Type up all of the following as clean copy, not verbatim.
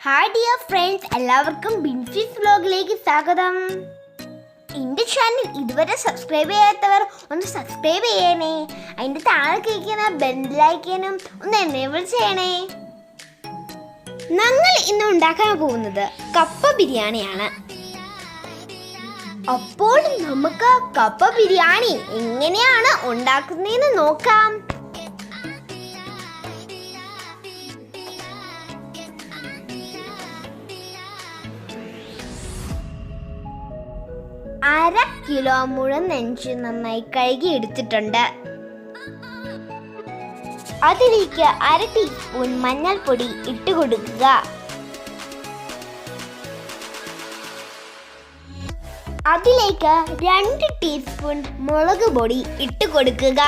Hi dear friends, എല്ലാവർക്കും ബിൻഫീസ് വ്ലോഗിലേക്ക് സ്വാഗതം. എൻ്റെ ചാനൽ ഇതുവരെ സബ്സ്ക്രൈബ് ചെയ്യാത്തവർ ഒന്ന് സബ്സ്ക്രൈബ് ചെയ്യണേ. അതിൻ്റെ താഴെ കേൾക്കുന്ന ബെല്ലൈക്കനും ഒന്ന് എനേബിൾ ചെയ്യണേ. ഞങ്ങൾ ഇന്ന് ഉണ്ടാക്കാൻ പോകുന്നത് കപ്പ ബിരിയാണിയാണ്. അപ്പോൾ നമുക്ക് കപ്പ ബിരിയാണി എങ്ങനെയാണ് ഉണ്ടാക്കുന്നതെന്ന് നോക്കാം. അര കിലോ മുഴുനെഞ്ച് നന്നായി കഴുകി എടുത്തിട്ടുണ്ട്. അതിലേക്ക് അര ടീസ്പൂൺ മഞ്ഞൾപ്പൊടി ഇട്ട് കൊടുക്കുക. അതിലേക്ക് 2 ടീസ്പൂൺ മുളക് പൊടി ഇട്ട് കൊടുക്കുക.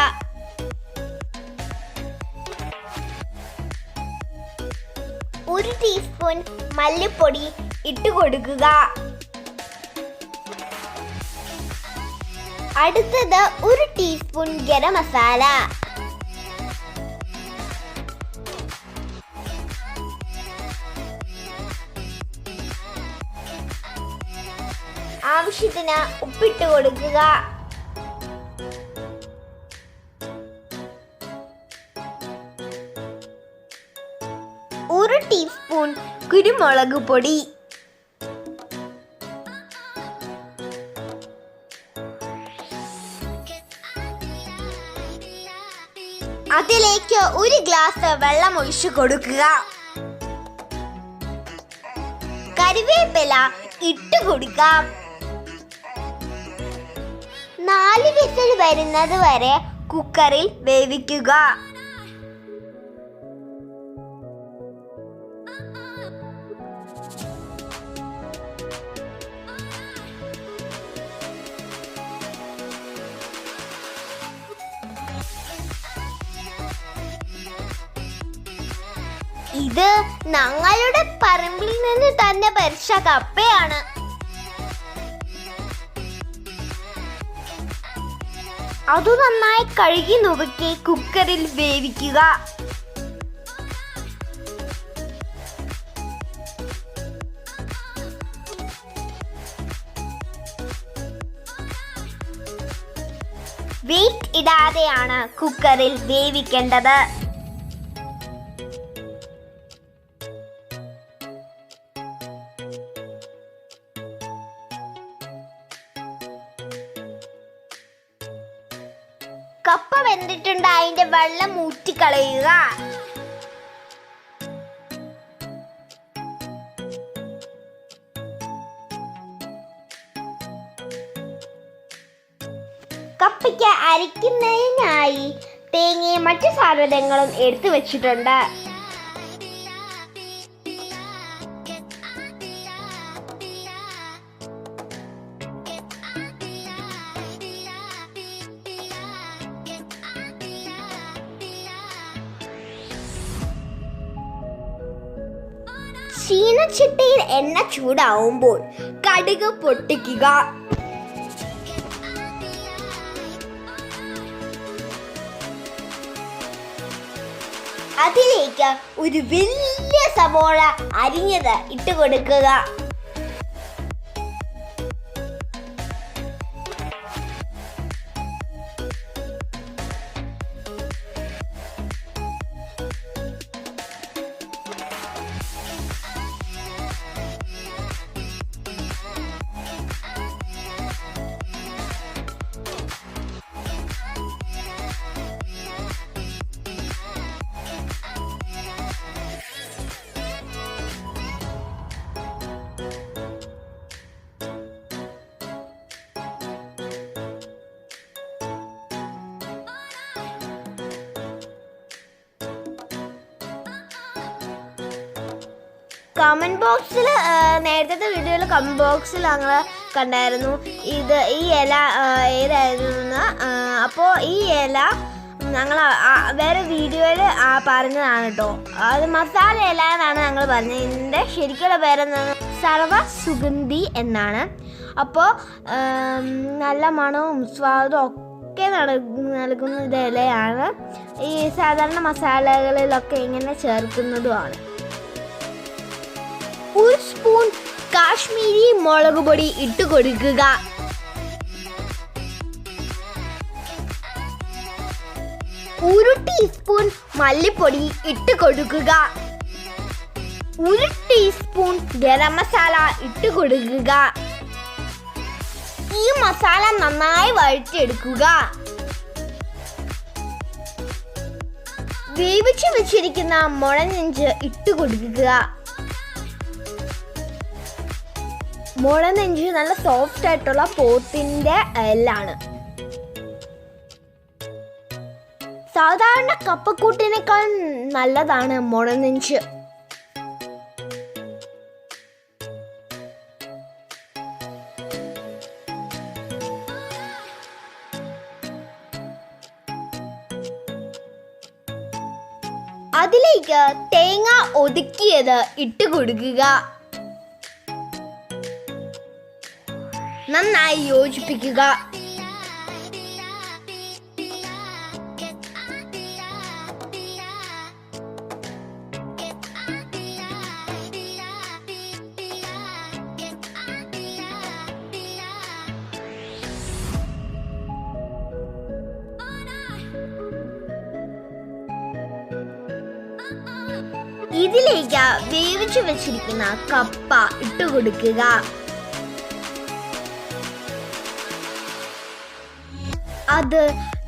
ഒരു ടീസ്പൂൺ മല്ലിപ്പൊടി ഇട്ട് കൊടുക്കുക. അടുത്തത് 1 ടീസ്പൂൺ ഗരം മസാല. ആവശ്യത്തിന് ഉപ്പിട്ട് കൊടുക്കുക. ഒരു ടീസ്പൂൺ കുരുമുളക് പൊടി. അതിലേക്ക് 1 ഗ്ലാസ് വെള്ളം ഒഴിച്ചു കൊടുക്കുക. കറിവേപ്പില ഇട്ട് കൊടുക്കാം. 4 വിസിൽ വരുന്നത് വരെ കുക്കറിൽ വേവിക്കുക. ഇത് ഞങ്ങളുടെ പറമ്പിൽ നിന്ന് തന്നെ പറിച്ച കപ്പയാണ്. അത് നന്നായി കഴുകി നുറുക്കി കുക്കറിൽ വേവിക്കുക. വെയിറ്റ് ഇടാതെയാണ് കുക്കറിൽ വേവിക്കേണ്ടത്. കപ്പ വെന്തിട്ടുണ്ട്, അതിന്റെ വെള്ളം ഊറ്റിക്കളയുക. കപ്പയ്ക്ക് അരയ്ക്കുന്നതിനായി തേങ്ങയും മറ്റു സാധനങ്ങളും എടുത്തു വെച്ചിട്ടുണ്ട്. ചീനച്ചട്ടിയിൽ എണ്ണ ചൂടാവുമ്പോൾ കടുക് പൊട്ടിക്കുക. അതിലേക്ക് ഒരു വലിയ സവോള അരിഞ്ഞത് ഇട്ട് കൊടുക്കുക. കമൻറ്റ് ബോക്സിൽ നേരത്തെ വീഡിയോയിൽ കമൻറ്റ് ബോക്സിൽ ഞങ്ങൾ കണ്ടായിരുന്നു ഈ ഇല ഏതായിരുന്നു. അപ്പോൾ ഈ ഇല ഞങ്ങൾ വേറെ വീഡിയോയിൽ പറഞ്ഞതാണ് കേട്ടോ. അത് മസാല ഇല എന്നാണ് ഞങ്ങൾ പറഞ്ഞത്. ഇതിൻ്റെ ശരിക്കുള്ള പേരെന്താണ്? സർവ സുഗന്ധി എന്നാണ്. അപ്പോൾ നല്ല മണവും സ്വാദും ഒക്കെ നൽകുന്ന ഇലയാണ്. ഈ സാധാരണ മസാലകളിലൊക്കെ ഇങ്ങനെ ചേർക്കുന്നതുമാണ്. 1 സ്പൂൺ കാശ്മീരി മുളക് പൊടി ഇട്ട് കൊടുക്കുക. 1 ടീസ്പൂൺ മല്ലിപ്പൊടി ഇട്ട് കൊടുക്കുക. 1 ടീസ്പൂൺ ഗരം മസാല ഇട്ട് കൊടുക്കുക. ഈ മസാല നന്നായി വഴറ്റിയെടുക്കുക. വേവിച്ച് വെച്ചിരിക്കുന്ന മുളനെഞ്ച് ഇട്ട് കൊടുക്കുക. മുളനെഞ്ച് നല്ല സോഫ്റ്റ് ആയിട്ടുള്ള പോത്തിന്റെ എല്ലാണ്. സാധാരണ കപ്പക്കൂട്ടിനേക്കാൾ നല്ലതാണ് മുളനെഞ്ച്. അതിലേക്ക് തേങ്ങ ഒതുക്കിയത് ഇട്ട് കൊടുക്കുക. നന്നായി യോജിപ്പിക്കുക. ഇതിലേക്ക് വേവിച്ചു വെച്ചിരിക്കുന്ന കപ്പ ഇട്ട് കൊടുക്കുക. അത്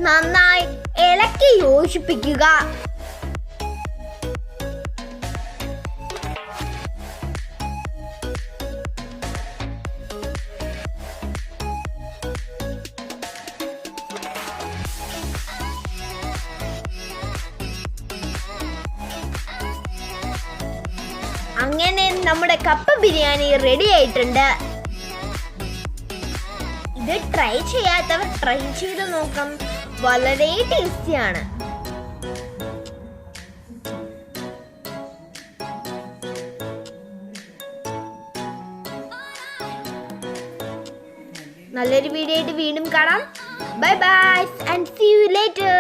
നന്നായി ഇളക്കി യോജിപ്പിക്കുക. അങ്ങനെ നമ്മുടെ കപ്പ ബിരിയാണി റെഡി ആയിട്ടുണ്ട്. ഇത് ട്രൈ ചെയ്യാത്തവർ ട്രൈ ചെയ്ത് നോക്കാം. വളരെ ടേസ്റ്റിയാണ്. നല്ലൊരു വീഡിയോ ആയിട്ട് വീണ്ടും കാണാം. Bye bye and see you later.